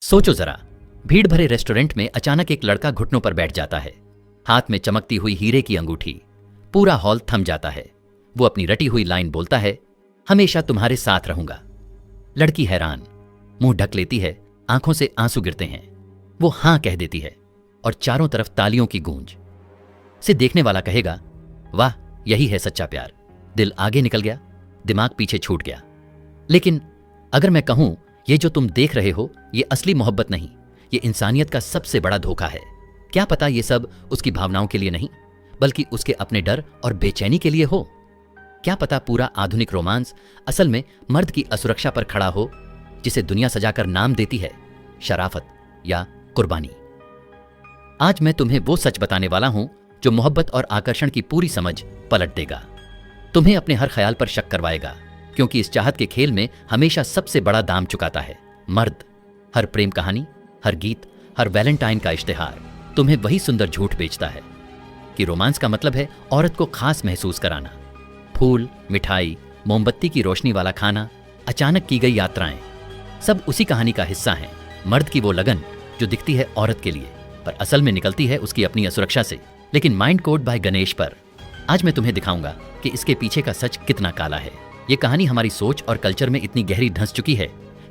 सोचो जरा, भीड़ भरे रेस्टोरेंट में अचानक एक लड़का घुटनों पर बैठ जाता है, हाथ में चमकती हुई हीरे की अंगूठी। पूरा हॉल थम जाता है। वो अपनी रटी हुई लाइन बोलता है, हमेशा तुम्हारे साथ रहूंगा। लड़की हैरान, मुंह ढक लेती है, आंखों से आंसू गिरते हैं। वो हां कह देती है और चारों तरफ तालियों की गूंज से देखने वाला कहेगा, वाह, यही है सच्चा प्यार। दिल आगे निकल गया, दिमाग पीछे छूट गया। लेकिन अगर मैं कहूं, ये जो तुम देख रहे हो, ये असली मोहब्बत नहीं, ये इंसानियत का सबसे बड़ा धोखा है। क्या पता ये सब उसकी भावनाओं के लिए नहीं, बल्कि उसके अपने डर और बेचैनी के लिए हो। क्या पता पूरा आधुनिक रोमांस असल में मर्द की असुरक्षा पर खड़ा हो, जिसे दुनिया सजाकर नाम देती है शराफत या कुर्बानी। आज मैं तुम्हें वो सच बताने वाला हूं जो मोहब्बत और आकर्षण की पूरी समझ पलट देगा। तुम्हें अपने हर ख्याल पर शक करवाएगा, क्योंकि इस चाहत के खेल में हमेशा सबसे बड़ा दाम चुकाता है मर्द। हर प्रेम कहानी, हर गीत, हर वैलेंटाइन का इश्तिहार तुम्हें वही सुंदर झूठ बेचता है कि रोमांस का मतलब है औरत को खास महसूस कराना। फूल, मिठाई, मोमबत्ती की रोशनी वाला खाना, अचानक की गई यात्राएं, सब उसी कहानी का हिस्सा हैं। मर्द की वो लगन जो दिखती है औरत के लिए, पर असल में निकलती है उसकी अपनी असुरक्षा से। लेकिन माइंड कोड बाय गणेश पर आज मैं तुम्हें दिखाऊंगा कि इसके पीछे का सच कितना काला है। ये कहानी हमारी सोच और कल्चर में इतनी गहरी धंस चुकी है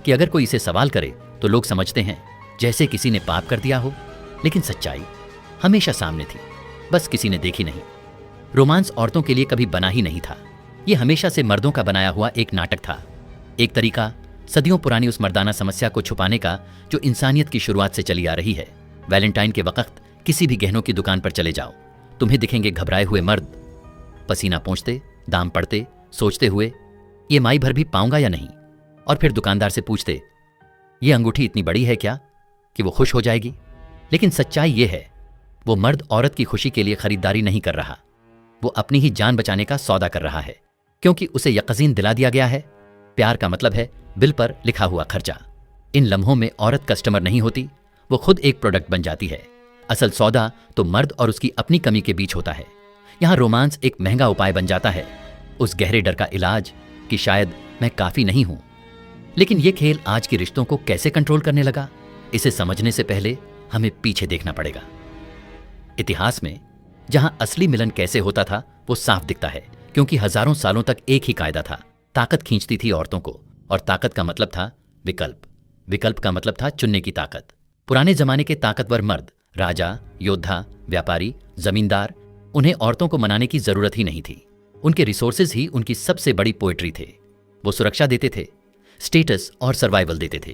कि अगर कोई इसे सवाल करे तो लोग समझते हैं जैसे किसी ने पाप कर दिया हो। लेकिन सच्चाई हमेशा सामने थी, बस किसी ने देखी नहीं। रोमांस औरतों के लिए कभी बना ही नहीं था। ये हमेशा से मर्दों का बनाया हुआ एक नाटक था, एक तरीका सदियों पुरानी उस मर्दाना समस्या को छुपाने का जो इंसानियत की शुरुआत से चली आ रही है। वैलेंटाइन के वक्त किसी भी गहनों की दुकान पर चले जाओ, तुम्हें दिखेंगे घबराए हुए मर्द, पसीना पोंछते, दाम पड़ते, सोचते हुए ये माई भर भी पाऊंगा या नहीं। और फिर दुकानदार से पूछते, ये अंगूठी इतनी बड़ी है क्या कि वो खुश हो जाएगी। लेकिन सच्चाई ये है, वो मर्द औरत की खुशी के लिए खरीदारी नहीं कर रहा, वो अपनी ही जान बचाने का सौदा कर रहा है, क्योंकि उसे यकीन दिला दिया गया है प्यार का मतलब है बिल पर लिखा हुआ खर्चा। इन लम्हों में औरत कस्टमर नहीं होती, वो खुद एक प्रोडक्ट बन जाती है। असल सौदा तो मर्द और उसकी अपनी कमी के बीच होता है। यहां रोमांस एक महंगा उपाय बन जाता है, उस गहरे डर का इलाज कि शायद मैं काफी नहीं हूं। लेकिन यह खेल आज के रिश्तों को कैसे कंट्रोल करने लगा, इसे समझने से पहले हमें पीछे देखना पड़ेगा। इतिहास में जहां असली मिलन कैसे होता था वो साफ दिखता है, क्योंकि हजारों सालों तक एक ही कायदा था। ताकत खींचती थी औरतों को, और ताकत का मतलब था विकल्प। विकल्प का मतलब था चुनने की ताकत। पुराने जमाने के ताकतवर मर्द, राजा, योद्धा, व्यापारी, जमींदार, उन्हें औरतों को मनाने की जरूरत ही नहीं थी। उनके रिसोर्सेज ही उनकी सबसे बड़ी पोएट्री थे। वो सुरक्षा देते थे, स्टेटस और सर्वाइवल देते थे,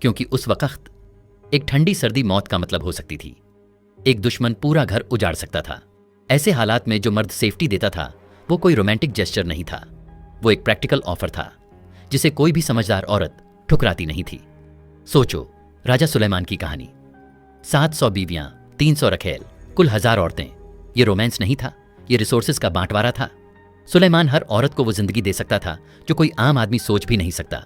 क्योंकि उस वक्त एक ठंडी सर्दी मौत का मतलब हो सकती थी। एक दुश्मन पूरा घर उजाड़ सकता था। ऐसे हालात में जो मर्द सेफ्टी देता था वो कोई रोमांटिक जेस्चर नहीं था, वो एक प्रैक्टिकल ऑफर था जिसे कोई भी समझदार औरत ठुकराती नहीं थी। सोचो, राजा सुलेमान की कहानी, 700 बीवियां, 300 रखेल, कुल 1000 औरतें। ये रोमांस नहीं था, ये रिसोर्सेज का बांटवारा था। सुलेमान हर औरत को वो जिंदगी दे सकता था जो कोई आम आदमी सोच भी नहीं सकता।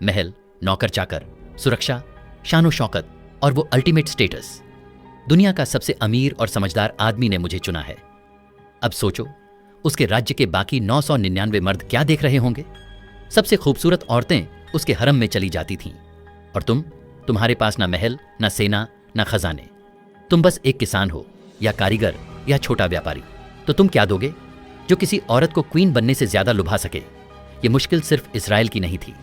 महल, नौकर चाकर, सुरक्षा, शानो शौकत और वो अल्टीमेट स्टेटस। दुनिया का सबसे अमीर और समझदार आदमी ने मुझे चुना है। अब सोचो, उसके राज्य के बाकी 999 मर्द क्या देख रहे होंगे। सबसे खूबसूरत औरतें उसके हरम में चली जाती थीं, और तुम्हारे पास ना महल, ना सेना, ना खजाने। तुम बस एक किसान हो, या कारीगर, या छोटा व्यापारी। तो तुम क्या दोगे जो किसी औरत को क्वीन बनने से ज्यादा लुभा सके। ये मुश्किल सिर्फ इजराइल की नहीं थी,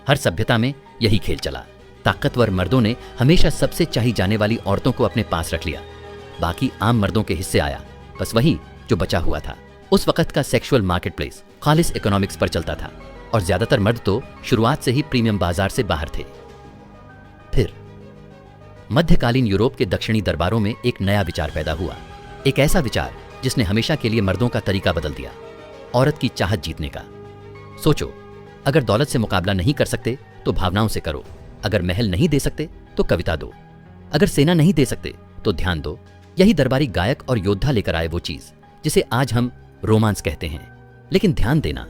हर सभ्यता में यही खेल चला। ताकतवर मर्दों ने हमेशा सबसे चाही जाने वाली औरतों को अपने पास रख लिया, बाकी आम मर्दों के हिस्से आया बस वही जो बचा हुआ था। उस वक्त का सेक्सुअल मार्केट प्लेस खालिस इकोनॉमिक्स पर चलता था, और ज्यादातर मर्द तो शुरुआत से ही प्रीमियम बाजार से बाहर थे। फिर मध्यकालीन यूरोप के दक्षिणी दरबारों में एक नया विचार पैदा हुआ, एक ऐसा विचार जिसने हमेशा के लिए मर्दों का तरीका बदल दिया, औरत की चाहत जीतने का। सोचो, अगर दौलत से मुकाबला नहीं कर सकते तो भावनाओं से करो, अगर महल नहीं दे सकते तो कविता दो, अगर सेना नहीं दे सकते तो ध्यान दो। यही दरबारी गायक और योद्धा लेकर आए वो चीज जिसे आज हम रोमांस कहते हैं। लेकिन ध्यान देना,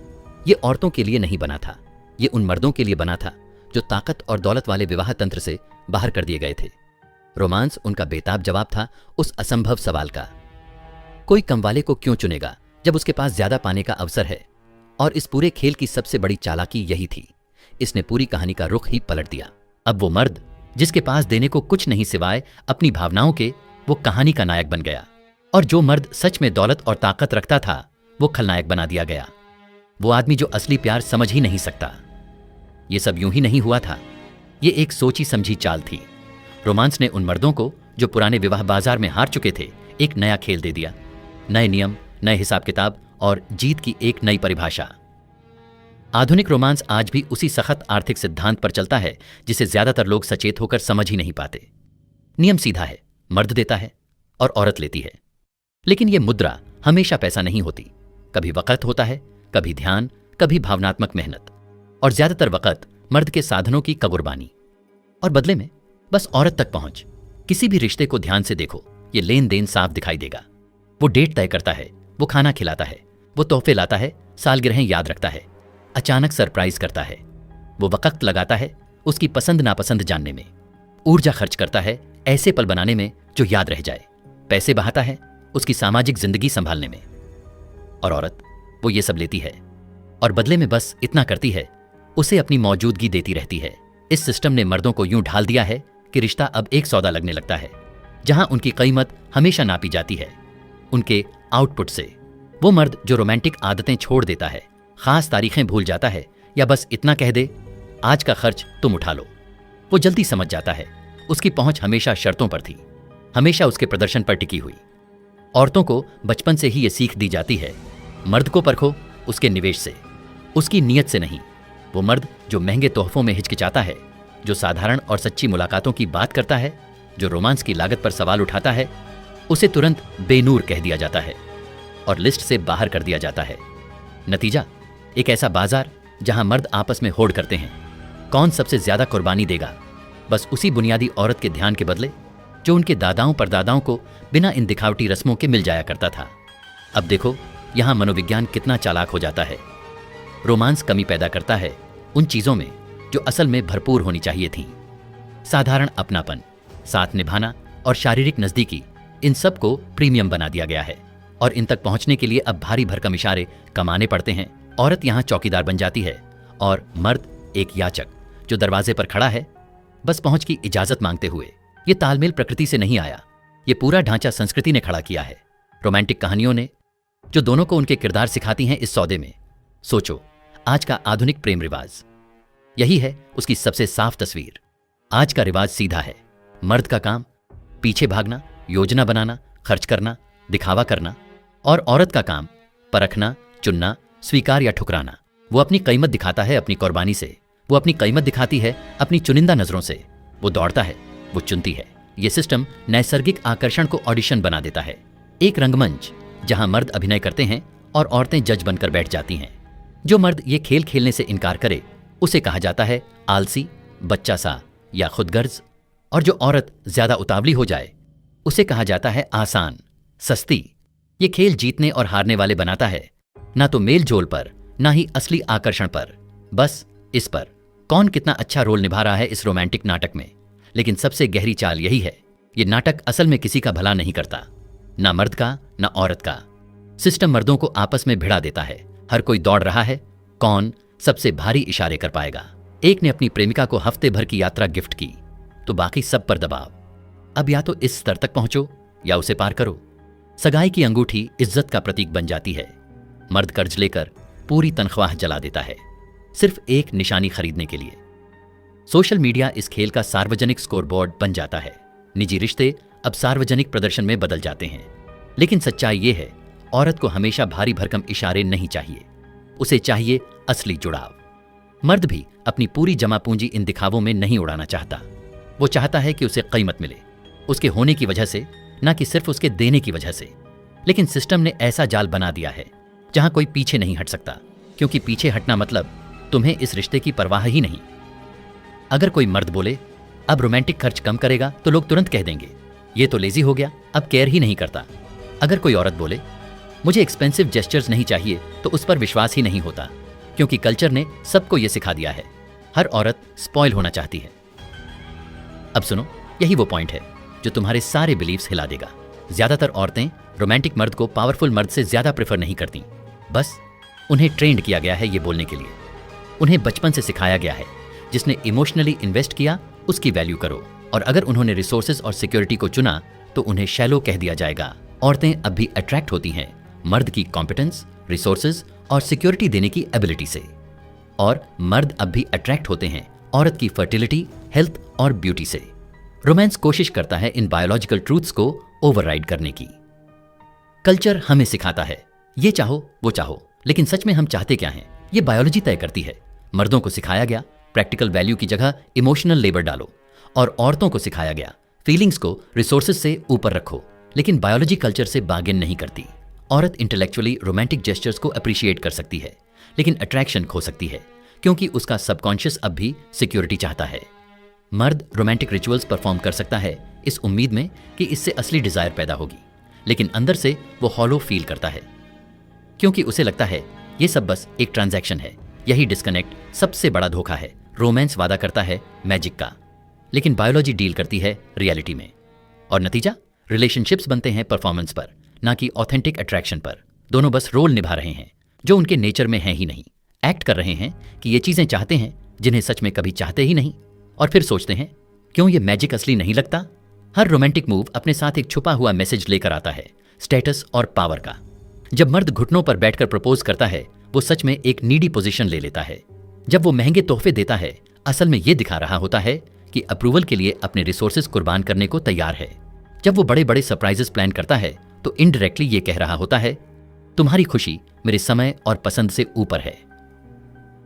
ये औरतों के लिए नहीं बना था, ये उन मर्दों के लिए बना था जो ताकत और दौलत वाले विवाह तंत्र से बाहर कर दिए गए थे। रोमांस उनका बेताब जवाब था उस असंभव सवाल का, कोई कमवाले को क्यों चुनेगा जब उसके पास ज्यादा पाने का अवसर है। और इस पूरे खेल की सबसे बड़ी चालाकी यही थी, इसने पूरी कहानी का रुख ही पलट दिया। अब वो मर्द जिसके पास देने को कुछ नहीं सिवाय अपनी भावनाओं के, वो कहानी का नायक बन गया। और जो मर्द सच में दौलत और ताकत रखता था, वो खलनायक बना दिया गया। वो आदमी जो असली प्यार समझ ही नहीं सकता। ये सब यूं ही नहीं हुआ था, ये एक सोची समझी चाल थी। रोमांस ने उन मर्दों को जो पुराने विवाह बाजार में हार चुके थे, एक नया खेल दे दिया। नए नियम, नए हिसाब किताब और जीत की एक नई परिभाषा। आधुनिक रोमांस आज भी उसी सख्त आर्थिक सिद्धांत पर चलता है जिसे ज्यादातर लोग सचेत होकर समझ ही नहीं पाते। नियम सीधा है, मर्द देता है और औरत लेती है। लेकिन यह मुद्रा हमेशा पैसा नहीं होती। कभी वक़्त होता है, कभी ध्यान, कभी भावनात्मक मेहनत, और ज्यादातर वक़्त मर्द के साधनों की कुर्बानी। और बदले में बस औरत तक पहुंच। किसी भी रिश्ते को ध्यान से देखो, ये लेन देन साफ दिखाई देगा। वो डेट तय करता है, वो खाना खिलाता है, वो तोहफे लाता है, सालगिरहें याद रखता है, अचानक सरप्राइज करता है। वो वक़्त लगाता है उसकी पसंद नापसंद जानने में, ऊर्जा खर्च करता है ऐसे पल बनाने में जो याद रह जाए, पैसे बहाता है उसकी सामाजिक जिंदगी संभालने में। और औरत, वो ये सब लेती है और बदले में बस इतना करती है, उसे अपनी मौजूदगी देती रहती है। इस सिस्टम ने मर्दों को यूं ढाल दिया है कि रिश्ता अब एक सौदा लगने लगता है, जहां उनकी कीमत हमेशा नापी जाती है उनके आउटपुट से। वो मर्द जो रोमांटिक आदतें छोड़ देता है, खास तारीखें भूल जाता है, या बस इतना कह दे आज का खर्च तुम उठा लो, वो जल्दी समझ जाता है उसकी पहुंच हमेशा शर्तों पर थी, हमेशा उसके प्रदर्शन पर टिकी हुई। औरतों को बचपन से ही ये सीख दी जाती है, मर्द को परखो उसके निवेश से, उसकी नीयत से नहीं। वो मर्द जो महंगे तोहफों में हिचकिचाता है, जो साधारण और सच्ची मुलाकातों की बात करता है, जो रोमांस की लागत पर सवाल उठाता है, उसे तुरंत बेनूर कह दिया जाता है और लिस्ट से बाहर कर दिया जाता है। नतीजा, एक ऐसा बाजार जहां मर्द आपस में होड़ करते हैं, कौन सबसे ज्यादा कुर्बानी देगा, बस उसी बुनियादी औरत के ध्यान के बदले जो उनके दादाओं परदादाओं को बिना इन दिखावटी रस्मों के मिल जाया करता था। अब देखो यहां मनोविज्ञान कितना चालाक हो जाता है। रोमांस कमी पैदा करता है उन चीजों में जो असल में भरपूर होनी चाहिए थी। साधारण अपनापन, साथ निभाना और शारीरिक नजदीकी, इन सब को प्रीमियम बना दिया गया है और इन तक पहुंचने के लिए अब भारी भरकम इशारे कमाने पड़ते हैं। औरत यहां चौकीदार बन जाती है और मर्द एक याचक जो दरवाजे पर खड़ा है बस पहुंच की इजाजत मांगते हुए। ये तालमेल प्रकृति से नहीं आया, ये पूरा ढांचा संस्कृति ने खड़ा किया है, रोमांटिक कहानियों ने, जो दोनों को उनके किरदार सिखाती हैं इस सौदे में। सोचो, आज का आधुनिक प्रेम रिवाज, यही है उसकी सबसे साफ तस्वीर। आज का रिवाज सीधा है, मर्द का काम पीछे भागना, योजना बनाना, खर्च करना, दिखावा करना, और औरत का काम परखना, चुनना, स्वीकार या ठुकराना। वो अपनी कीमत दिखाता है अपनी कुर्बानी से, वो अपनी कीमत दिखाती है अपनी चुनिंदा नजरों से। वो दौड़ता है, वो चुनती है। ये सिस्टम नैसर्गिक आकर्षण को ऑडिशन बना देता है, एक रंगमंच जहां मर्द अभिनय करते हैं और औरतें जज बनकर बैठ जाती हैं। जो मर्द ये खेल खेलने से इनकार करे उसे कहा जाता है आलसी, बच्चा सा या खुदगर्ज, और जो औरत ज्यादा उतावली हो जाए उसे कहा जाता है आसान, सस्ती। ये खेल जीतने और हारने वाले बनाता है, ना तो मेल जोल पर, ना ही असली आकर्षण पर, बस इस पर कौन कितना अच्छा रोल निभा रहा है इस रोमांटिक नाटक में। लेकिन सबसे गहरी चाल यही है, ये नाटक असल में किसी का भला नहीं करता, ना मर्द का ना औरत का। सिस्टम मर्दों को आपस में भिड़ा देता है। हर कोई दौड़ रहा है कौन सबसे भारी इशारे कर पाएगा। एक ने अपनी प्रेमिका को हफ्ते भर की यात्रा गिफ्ट की तो बाकी सब पर दबाव। अब या तो इस स्तर तक पहुंचो या उसे पार करो। सगाई की अंगूठी इज्जत का प्रतीक बन जाती है। मर्द कर्ज लेकर पूरी तनख्वाह जला देता है सिर्फ एक निशानी खरीदने के लिए। सोशल मीडिया इस खेल का सार्वजनिक स्कोरबोर्ड बन जाता है। निजी रिश्ते अब सार्वजनिक प्रदर्शन में बदल जाते हैं। लेकिन सच्चाई ये है, औरत को हमेशा भारी भरकम इशारे नहीं चाहिए, उसे चाहिए असली जुड़ाव। मर्द भी अपनी पूरी जमा पूंजी इन दिखावों में नहीं उड़ाना चाहता। वो चाहता है कि उसे कीमत मिले, उसके होने की वजह से, ना कि सिर्फ उसके देने की वजह से। लेकिन सिस्टम ने ऐसा जाल बना दिया है जहां कोई पीछे नहीं हट सकता, क्योंकि पीछे हटना मतलब तुम्हें इस रिश्ते की परवाह ही नहीं। अगर कोई मर्द बोले अब रोमांटिक खर्च कम करेगा तो लोग तुरंत कह देंगे ये तो लेजी हो गया, अब केयर ही नहीं करता। अगर कोई औरत बोले मुझे एक्सपेंसिव जेस्चर्स नहीं चाहिए तो उस पर विश्वास ही नहीं होता, क्योंकि कल्चर ने सबको यह सिखा दिया है, हर औरत स्पॉइल होना चाहती है। अब सुनो, यही वो पॉइंट है जो तुम्हारे सारे बिलीव्स हिला देगा। ज्यादातर औरतें रोमांटिक मर्द को पावरफुल मर्द से ज्यादा प्रेफर नहीं करती, बस उन्हें ट्रेंड किया गया है ये बोलने के लिए। उन्हें बचपन से सिखाया गया है जिसने इमोशनली इन्वेस्ट किया उसकी वैल्यू करो, और अगर उन्होंने रिसोर्सेज और सिक्योरिटी को चुना तो उन्हें शैलो कह दिया जाएगा। औरतें अब भी अट्रैक्ट होती हैं मर्द की कॉम्पिटेंस, रिसोर्सेज और सिक्योरिटी देने की एबिलिटी से, और मर्द अब भी अट्रैक्ट होते हैं औरत की फर्टिलिटी, हेल्थ और ब्यूटी से। रोमांस कोशिश करता है इन बायोलॉजिकल ट्रूथ्स को ओवरराइड करने की। कल्चर हमें सिखाता है ये चाहो वो चाहो, लेकिन सच में हम चाहते क्या हैं ये बायोलॉजी तय करती है। मर्दों को सिखाया गया प्रैक्टिकल वैल्यू की जगह इमोशनल लेबर डालो, और औरतों को सिखाया गया फीलिंग्स को रिसोर्सेज से ऊपर रखो। लेकिन बायोलॉजी कल्चर से बार्गेन नहीं करती। औरत इंटेलेक्चुअली रोमांटिक जेस्चर्स को अप्रिशिएट कर सकती है, लेकिन अट्रैक्शन खो सकती है क्योंकि उसका सबकॉन्शियस अब भी सिक्योरिटी चाहता है। मर्द रोमांटिक रिचुअल्स परफॉर्म कर सकता है इस उम्मीद में कि इससे असली डिजायर पैदा होगी, लेकिन अंदर से वो हॉलो फील करता है क्योंकि उसे लगता है ये सब बस एक ट्रांजैक्शन है। यही डिस्कनेक्ट सबसे बड़ा धोखा है। रोमांस वादा करता है मैजिक का, लेकिन बायोलॉजी डील करती है रियलिटी में, और नतीजा रिलेशनशिप्स बनते हैं परफॉर्मेंस पर, ना कि ऑथेंटिक अट्रैक्शन पर। दोनों बस रोल निभा रहे हैं जो उनके नेचर में है ही नहीं। एक्ट कर रहे हैं कि ये चीजें चाहते हैं जिन्हें सच में कभी चाहते ही नहीं, और फिर सोचते हैं क्यों ये मैजिक असली नहीं लगता। हर रोमांटिक मूव अपने साथ एक छुपा हुआ मैसेज लेकर आता है, स्टेटस और पावर का। जब मर्द घुटनों पर बैठकर प्रपोज करता है वो सच में एक नीडी पोजीशन ले लेता है। जब वो महंगे तोहफे देता है असल में ये दिखा रहा होता है कि अप्रूवल के लिए अपने रिसोर्सेज कुर्बान करने को तैयार है। जब वो बड़े बड़े सरप्राइजेस प्लान करता है तो इनडायरेक्टली ये कह रहा होता है तुम्हारी खुशी मेरे समय और पसंद से ऊपर है।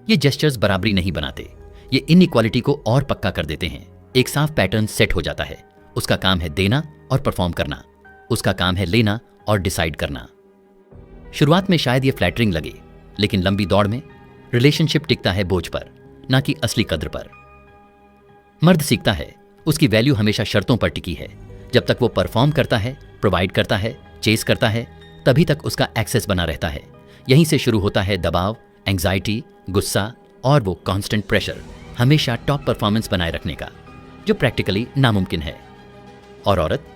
ये जेस्चर्स बराबरी नहीं बनाते, ये इनइक्वालिटी को और पक्का कर देते हैं। एक साफ पैटर्न सेट हो जाता है। उसका काम है देना और परफॉर्म करना, उसका काम है लेना और डिसाइड करना। शुरुआत में शायद ये फ्लैटरिंग लगे, लेकिन लंबी दौड़ में रिलेशनशिप टिकता है बोझ पर, ना कि असली कद्र पर। मर्द सीखता है उसकी वैल्यू हमेशा शर्तों पर टिकी है। जब तक वो परफॉर्म करता है, प्रोवाइड करता है, चेस करता है, तभी तक उसका एक्सेस बना रहता है। यहीं से शुरू होता है दबाव, एंग्जाइटी, गुस्सा और वो कांस्टेंट प्रेशर हमेशा टॉप परफॉर्मेंस बनाए रखने का, जो प्रैक्टिकली नामुमकिन है। और औरत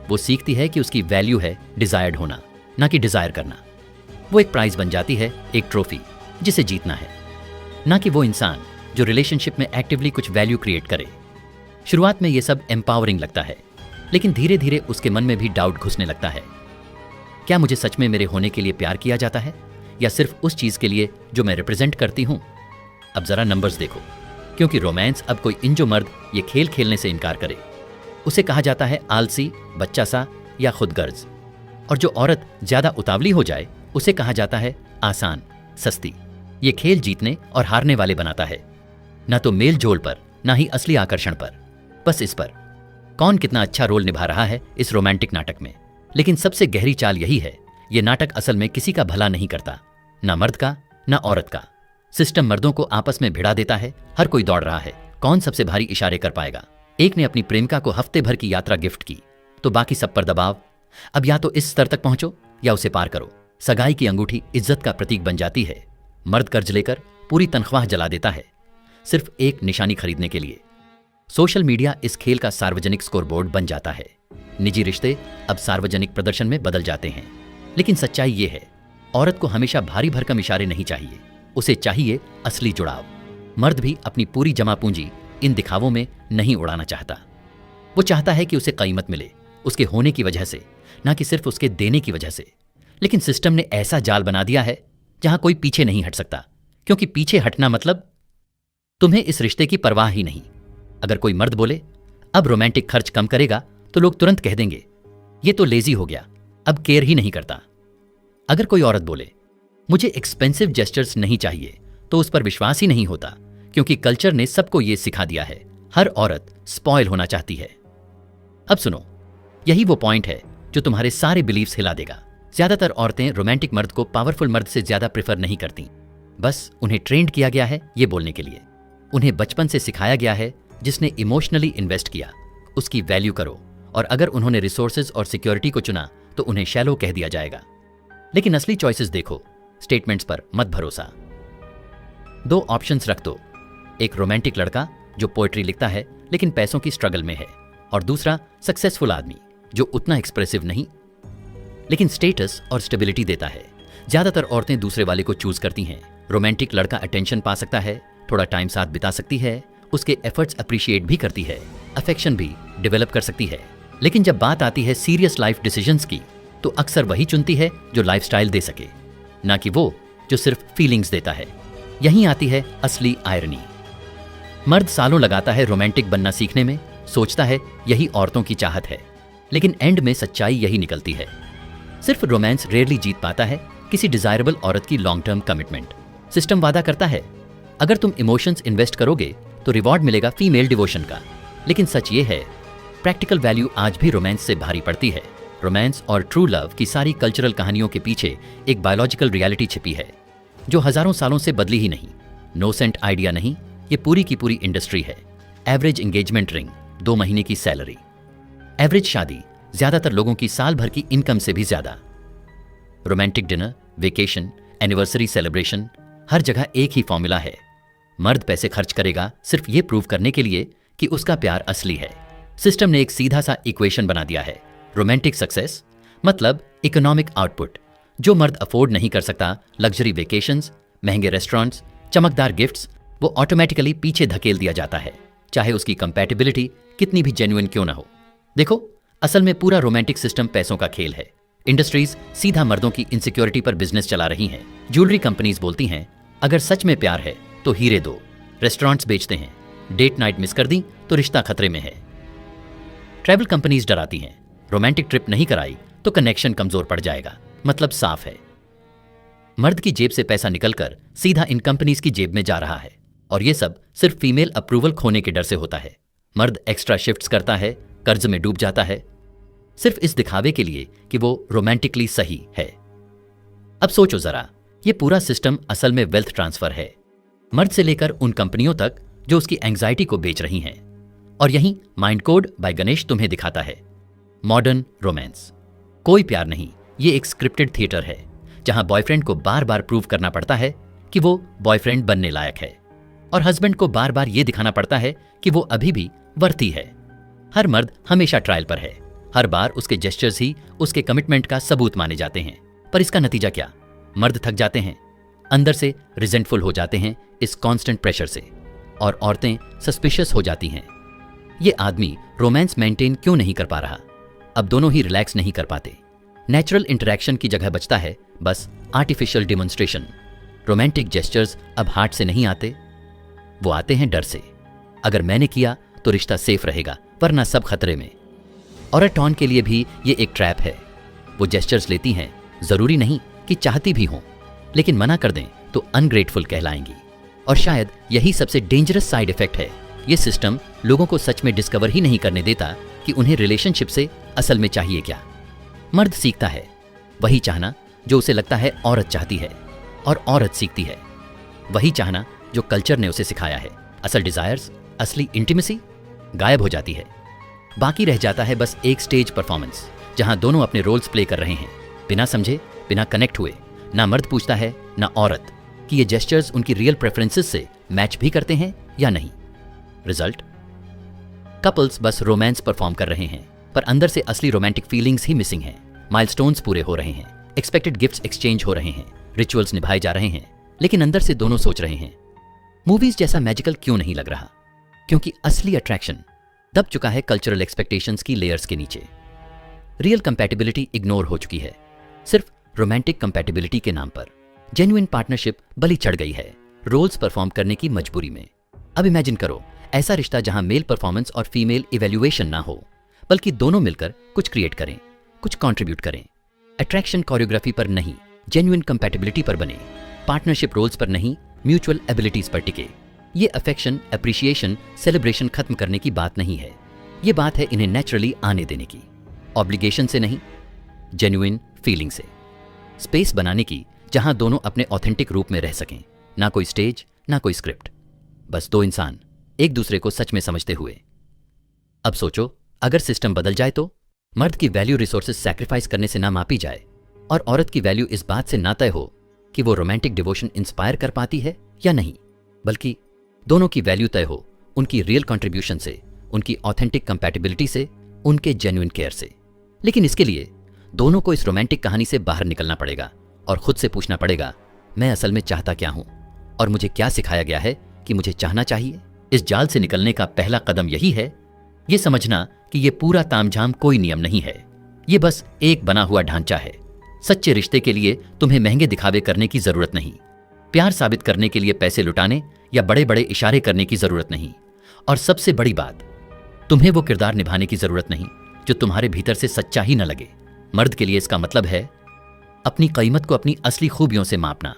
वो सीखती है कि उसकी वैल्यू है डिजायर्ड होना, ना कि डिजायर करना। वो एक प्राइज बन जाती है, एक ट्रॉफी जिसे जीतना है, ना कि वो इंसान जो रिलेशनशिप में एक्टिवली कुछ वैल्यू क्रिएट करे। शुरुआत में ये सब एम्पावरिंग लगता है, लेकिन धीरे धीरे उसके मन में भी डाउट घुसने लगता है। क्या मुझे सच में मेरे होने के लिए प्यार किया जाता है, या सिर्फ उस चीज के लिए जो मैं रिप्रेजेंट करती हूं? अब जरा नंबर्स देखो, क्योंकि रोमांस अब कोई इन जो मर्द ये खेल खेलने से इनकार करे उसे कहा जाता है आलसी, बच्चा सा या खुदगर्ज, और जो औरत ज्यादा उतावली हो जाए उसे कहा जाता है आसान, सस्ती। ये खेल जीतने और हारने वाले बनाता है, ना तो मेल जोल पर, ना ही असली आकर्षण पर, बस इस पर कौन कितना अच्छा रोल निभा रहा है इस रोमांटिक नाटक में। लेकिन सबसे गहरी चाल यही है, ये नाटक असल में किसी का भला नहीं करता, ना मर्द का ना औरत का। सिस्टम मर्दों को आपस में भिड़ा देता है। हर कोई दौड़ रहा है कौन सबसे भारी इशारे कर पाएगा। एक ने अपनी प्रेमिका को हफ्ते भर की यात्रा गिफ्ट की तो बाकी सब पर दबाव। अब या तो इस स्तर तक पहुंचो या उसे पार करो। सगाई की अंगूठी इज्जत का प्रतीक बन जाती है। मर्द कर्ज लेकर पूरी तनख्वाह जला देता है सिर्फ एक निशानी खरीदने के लिए। सोशल मीडिया इस खेल का सार्वजनिक स्कोरबोर्ड बन जाता है। निजी रिश्ते अब सार्वजनिक प्रदर्शन में बदल जाते हैं। लेकिन सच्चाई ये है, औरत को हमेशा भारी भरकम इशारे नहीं चाहिए, उसे चाहिए असली जुड़ाव। मर्द भी अपनी पूरी जमा पूंजी इन दिखावों में नहीं उड़ाना चाहता। वो चाहता है कि उसे कीमत मिले उसके होने की वजह से, ना कि सिर्फ उसके देने की वजह से। लेकिन सिस्टम ने ऐसा जाल बना दिया है जहां कोई पीछे नहीं हट सकता, क्योंकि पीछे हटना मतलब तुम्हें इस रिश्ते की परवाह ही नहीं। अगर कोई मर्द बोले अब रोमांटिक खर्च कम करेगा तो लोग तुरंत कह देंगे ये तो लेजी हो गया, अब केयर ही नहीं करता। अगर कोई औरत बोले मुझे एक्सपेंसिव जेस्चर्स नहीं चाहिए तो उस पर विश्वास ही नहीं होता, क्योंकि कल्चर ने सबको यह सिखा दिया है हर औरत स्पॉइल होना चाहती है। अब सुनो, यही वो पॉइंट है जो तुम्हारे सारे बिलीव्स हिला देगा। ज्यादातर औरतें रोमांटिक मर्द को पावरफुल मर्द से ज्यादा प्रेफर नहीं करती। बस उन्हें ट्रेंड किया गया है ये बोलने के लिए। उन्हें बचपन से सिखाया गया है जिसने इमोशनली इन्वेस्ट किया उसकी वैल्यू करो, और अगर उन्होंने रिसोर्सेज और सिक्योरिटी को चुना तो उन्हें शैलो कह दिया जाएगा। लेकिन असली चॉइसेस देखो, स्टेटमेंट्स पर मत भरोसा। दो ऑप्शंस रख दो, एक रोमांटिक लड़का जो पोएट्री लिखता है लेकिन पैसों की स्ट्रगल में है, और दूसरा सक्सेसफुल आदमी जो उतना एक्सप्रेसिव नहीं लेकिन स्टेटस और स्टेबिलिटी देता है। ज्यादातर औरतें दूसरे वाले को चूज करती हैं। रोमांटिक लड़का अटेंशन पा सकता है, थोड़ा टाइम साथ बिता सकती है, उसके एफर्ट्स अप्रिशिएट भी करती है, अफेक्शन भी डेवलप कर सकती है। लेकिन जब बात आती है सीरियस लाइफ डिसीजंस की, तो अक्सर वही चुनती है जो लाइफस्टाइल दे सके, ना कि वो जो सिर्फ फीलिंग्स देता है। यहीं आती है असली आयरनी। मर्द सालों लगाता है रोमांटिक बनना सीखने में, सोचता है यही औरतों की चाहत है, लेकिन एंड में सच्चाई यही निकलती है। सिर्फ रोमांस रेयरली जीत पाता है किसी डिजायरेबल औरत की लॉन्ग टर्म कमिटमेंट। सिस्टम वादा करता है अगर तुम इमोशंस इन्वेस्ट करोगे तो रिवॉर्ड मिलेगा फीमेल डिवोशन का, लेकिन सच ये है प्रैक्टिकल वैल्यू आज भी रोमांस से भारी पड़ती है। रोमांस और ट्रू लव की सारी कल्चरल कहानियों के पीछे एक बायोलॉजिकल रियलिटी छिपी है जो हजारों सालों से बदली ही नहीं। नोसेंट आइडिया नहीं, ये पूरी की पूरी इंडस्ट्री है। एवरेज एंगेजमेंट रिंग 2 महीने की सैलरी, एवरेज शादी ज्यादातर लोगों की साल भर की इनकम से भी ज्यादा। Romantic dinner, vacation, anniversary celebration, हर जगह एक ही फॉर्मूला है। मर्द पैसे खर्च करेगा सिर्फ ये प्रूव करने के लिए कि उसका प्यार असली है। सिस्टम ने एक सीधा सा इक्वेशन बना दिया है। रोमांटिक सक्सेस मतलब इकोनॉमिक आउटपुट। जो मर्द अफोर्ड नहीं कर सकता लग्जरी वेकेशंस, महंगे रेस्टोरेंट्स, चमकदार गिफ्ट्स, वो ऑटोमेटिकली पीछे धकेल दिया जाता है, चाहे उसकी कंपैटिबिलिटी कितनी भी जेन्युइन क्यों ना हो। देखो, असल में पूरा रोमांटिक सिस्टम पैसों का खेल है। इंडस्ट्रीज सीधा मर्दों की इनसिक्योरिटी पर बिजनेस चला रही हैं। ज्वेलरी कंपनीज बोलती हैं अगर सच में प्यार है तो हीरे दो। रेस्टोरेंट्स बेचते हैं डेट नाइट मिस कर दी तो रिश्ता खतरे में है। ट्रैवल कंपनीज डराती हैं रोमांटिक ट्रिप नहीं कराई तो कनेक्शन कमजोर पड़ जाएगा। मतलब साफ है, मर्द की जेब से पैसा निकलकर सीधा इन कंपनीज की जेब में जा रहा है, और ये सब सिर्फ फीमेल अप्रूवल खोने के डर से होता है। मर्द एक्स्ट्रा शिफ्ट्स करता है, कर्ज में डूब जाता है, सिर्फ इस दिखावे के लिए कि वो रोमांटिकली सही है। अब सोचो जरा, ये पूरा सिस्टम असल में वेल्थ ट्रांसफर है, मर्द से लेकर उन कंपनियों तक जो उसकी एंग्जाइटी को बेच रही हैं। और यही माइंड कोड बाय गणेश तुम्हें दिखाता है। मॉडर्न रोमांस कोई प्यार नहीं, ये एक स्क्रिप्टेड थिएटर है जहां बॉयफ्रेंड को बार बार प्रूव करना पड़ता है कि वो बॉयफ्रेंड बनने लायक है, और हस्बैंड को बार बार ये दिखाना पड़ता है कि वो अभी भी वर्थी है। हर मर्द हमेशा ट्रायल पर है, हर बार उसके जेस्चर्स ही उसके कमिटमेंट का सबूत माने जाते हैं। पर इसका नतीजा क्या? मर्द थक जाते हैं, अंदर से रिजेंटफुल हो जाते हैं इस कांस्टेंट प्रेशर से, और औरतें सस्पिशियस हो जाती हैं। ये आदमी रोमांस मेंटेन क्यों नहीं कर पा रहा? अब दोनों ही रिलैक्स नहीं कर पाते। नेचुरल इंटरेक्शन की जगह बचता है बस आर्टिफिशियल डिमॉन्स्ट्रेशन। रोमांटिक जेस्चर्स अब हार्ट से नहीं आते, वो आते हैं डर से। अगर मैंने किया तो रिश्ता सेफ रहेगा, वरना सब खतरे में। और टॉन के लिए भी ये एक ट्रैप है। वो जेस्चर्स लेती हैं, जरूरी नहीं कि चाहती भी हों, लेकिन मना कर दें तो अनग्रेटफुल कहलाएंगी। और शायद यही सबसे डेंजरस साइड इफेक्ट है। ये सिस्टम लोगों को सच में डिस्कवर ही नहीं करने देता कि उन्हें रिलेशनशिप से असल में चाहिए क्या। मर्द सीखता है वही चाहना जो उसे लगता है औरत चाहती है, और औरत सीखती है वही चाहना जो कल्चर ने उसे सिखाया है। असल डिजायर्स, असली इंटीमेसी गायब हो जाती है। बाकी रह जाता है बस एक स्टेज परफॉर्मेंस जहां दोनों अपने रोल्स प्ले कर रहे हैं, बिना समझे, बिना कनेक्ट हुए। ना मर्द पूछता है ना औरत कि ये जेस्चर्स उनकी रियल प्रेफरेंसेस से मैच भी करते हैं या नहीं। रिजल्ट, कपल्स बस रोमांस परफॉर्म कर रहे हैं, पर अंदर से असली रोमांटिक फीलिंग्स ही मिसिंग हैं। माइलस्टोन्स पूरे हो रहे हैं, एक्सपेक्टेड गिफ्ट्स एक्सचेंज हो रहे हैं, रिचुअल्स निभाए जा रहे हैं, लेकिन अंदर से दोनों सोच रहे हैं मूवीज जैसा मैजिकल क्यों नहीं लग रहा? क्योंकि असली अट्रैक्शन दब चुका है कल्चरल एक्सपेक्टेशंस की लेयर्स के नीचे। रियल कंपैटिबिलिटी इग्नोर हो चुकी है, सिर्फ रोमांटिक कंपैटिबिलिटी के नाम पर। जेन्युइन पार्टनरशिप बलि चढ़ गई है रोल्स परफॉर्म करने की मजबूरी में। अब इमेजिन करो ऐसा रिश्ता जहां मेल परफॉर्मेंस और फीमेल इवैल्यूएशन ना हो, बल्कि दोनों मिलकर कुछ क्रिएट करें, कुछ कंट्रीब्यूट करें। अट्रैक्शन कोरियोग्राफी पर नहीं, जेन्युइन कंपैटिबिलिटी पर बने। पार्टनरशिप रोल्स पर नहीं, म्यूचुअल एबिलिटीज पर टिके। ये अफेक्शन, एप्रिसिएशन, सेलिब्रेशन खत्म करने की बात नहीं है। ये बात है इन्हें नेचुरली आने देने की, ऑब्लिगेशन से नहीं, जेन्युइन फीलिंग से। स्पेस बनाने की जहां दोनों अपने ऑथेंटिक रूप में रह सकें। ना कोई स्टेज, ना कोई स्क्रिप्ट, बस दो इंसान एक दूसरे को सच में समझते हुए। अब सोचो, अगर सिस्टम बदल जाए तो मर्द की वैल्यू रिसोर्सेज सैक्रिफाइस करने से ना मापी जाए, और औरत की वैल्यू इस बात से ना तय हो कि वो रोमांटिक डिवोशन इंस्पायर कर पाती है या नहीं, बल्कि दोनों की वैल्यू तय हो उनकी रियल कंट्रीब्यूशन से, उनकी ऑथेंटिक कंपैटिबिलिटी से, उनके जेन्युइन केयर से। लेकिन इसके लिए दोनों को इस रोमांटिक कहानी से बाहर निकलना पड़ेगा और खुद से पूछना पड़ेगा, मैं असल में चाहता क्या हूं, और मुझे क्या सिखाया गया है कि मुझे चाहना चाहिए। इस जाल से निकलने का पहला कदम यही है, ये समझना कि ये पूरा तामझाम कोई नियम नहीं है, ये बस एक बना हुआ ढांचा है। सच्चे रिश्ते के लिए तुम्हें महंगे दिखावे करने की जरूरत नहीं, प्यार साबित करने के लिए पैसे लुटाने या बड़े बड़े इशारे करने की जरूरत नहीं, और सबसे बड़ी बात, तुम्हें वो किरदार निभाने की जरूरत नहीं जो तुम्हारे भीतर से सच्चा ही न लगे। मर्द के लिए इसका मतलब है अपनी कीमत को अपनी असली खूबियों से मापना,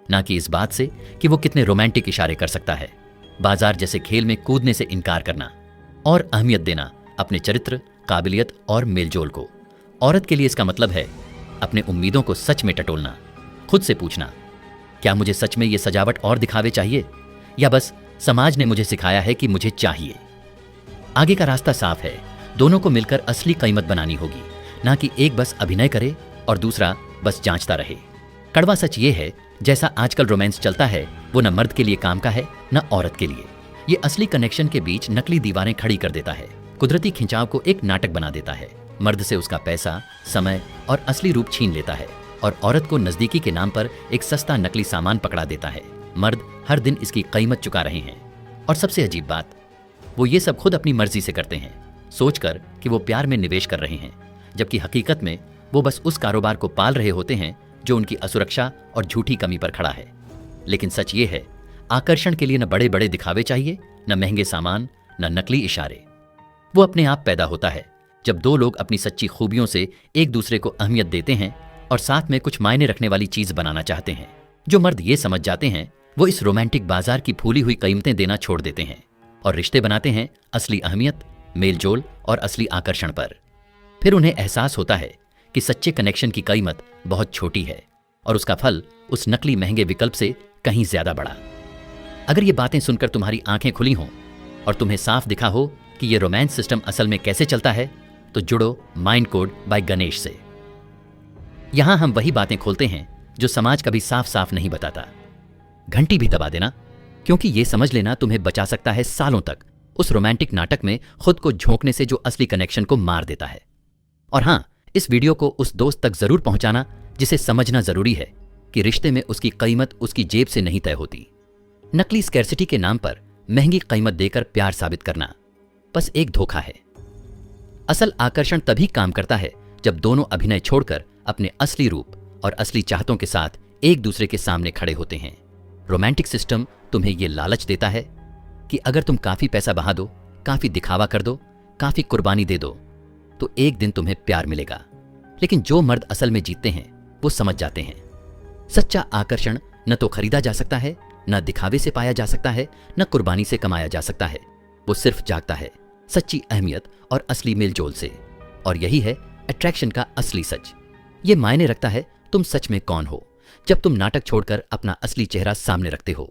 ना कि इस बात से कि वो कितने रोमांटिक इशारे कर सकता है। बाजार जैसे खेल में कूदने से इनकार करना और अहमियत देना अपने चरित्र, काबिलियत और मेलजोल को। औरत के लिए इसका मतलब है अपने उम्मीदों को सच में टटोलना, खुद से पूछना, क्या मुझे सच में ये सजावट और दिखावे चाहिए या बस समाज ने मुझे सिखाया है कि मुझे चाहिए। आगे का रास्ता साफ है, दोनों को मिलकर असली कीमत बनानी होगी, ना कि एक बस अभिनय करे और दूसरा बस जांचता रहे। कड़वा सच ये है, जैसा आजकल रोमांस चलता है वो न मर्द के लिए काम का है न औरत के लिए। ये असली कनेक्शन के बीच नकली दीवारें खड़ी कर देता है, कुदरती खिंचाव को एक नाटक बना देता है। मर्द से उसका पैसा, समय और असली रूप छीन लेता है और औरत को नजदीकी के नाम पर एक सस्ता नकली सामान पकड़ा देता है। मर्द हर दिन इसकी कीमत चुका रहे हैं, और सबसे अजीब बात, वो ये सब खुद अपनी मर्जी से करते हैं, सोचकर कि वो प्यार में निवेश कर रहे हैं, जबकि हकीकत में वो बस उस कारोबार को पाल रहे होते हैं जो उनकी असुरक्षा और झूठी कमी पर खड़ा है। लेकिन सच ये है, आकर्षण के लिए न बड़े बड़े दिखावे चाहिए, न महंगे सामान, न नकली इशारे। वो अपने आप पैदा होता है जब दो लोग अपनी सच्ची खूबियों से एक दूसरे को अहमियत देते हैं और साथ में कुछ मायने रखने वाली चीज बनाना चाहते हैं। जो मर्द ये समझ जाते हैं वो इस रोमांटिक बाजार की फूली हुई कीमतें देना छोड़ देते हैं और रिश्ते बनाते हैं असली अहमियत, मेलजोल और असली आकर्षण पर। फिर उन्हें एहसास होता है कि सच्चे कनेक्शन की कीमत बहुत छोटी है और उसका फल उस नकली महंगे विकल्प से कहीं ज्यादा बड़ा। अगर ये बातें सुनकर तुम्हारी आंखें खुली हों और तुम्हें साफ दिखा हो कि ये रोमांस सिस्टम असल में कैसे चलता है, तो जुड़ो माइंड कोड बाय गणेश से। यहां हम वही बातें खोलते हैं जो समाज कभी साफ साफ नहीं बताता। घंटी भी दबा देना, क्योंकि ये समझ लेना तुम्हें बचा सकता है सालों तक उस रोमांटिक नाटक में खुद को झोंकने से जो असली कनेक्शन को मार देता है। और हां, इस वीडियो को उस दोस्त तक जरूर पहुंचाना जिसे समझना जरूरी है कि रिश्ते में उसकी कीमत उसकी जेब से नहीं तय होती। नकली स्कैर्सिटी के नाम पर महंगी कीमत देकर प्यार साबित करना बस एक धोखा है। असल आकर्षण तभी काम करता है जब दोनों अभिनय छोड़कर अपने असली रूप और असली चाहतों के साथ एक दूसरे के सामने खड़े होते हैं। रोमांटिक सिस्टम तुम्हें यह लालच देता है कि अगर तुम काफी पैसा बहा दो, काफी दिखावा कर दो, काफी कुर्बानी दे दो, तो एक दिन तुम्हें प्यार मिलेगा। लेकिन जो मर्द असल में जीतते हैं वो समझ जाते हैं, सच्चा आकर्षण न तो खरीदा जा सकता है, न दिखावे से पाया जा सकता है, न कुर्बानी से कमाया जा सकता है। वो सिर्फ जागता है सच्ची अहमियत और असली मेलजोल से। और यही है अट्रैक्शन का असली सच। ये मायने रखता है तुम सच में कौन हो जब तुम नाटक छोड़कर अपना असली चेहरा सामने रखते हो।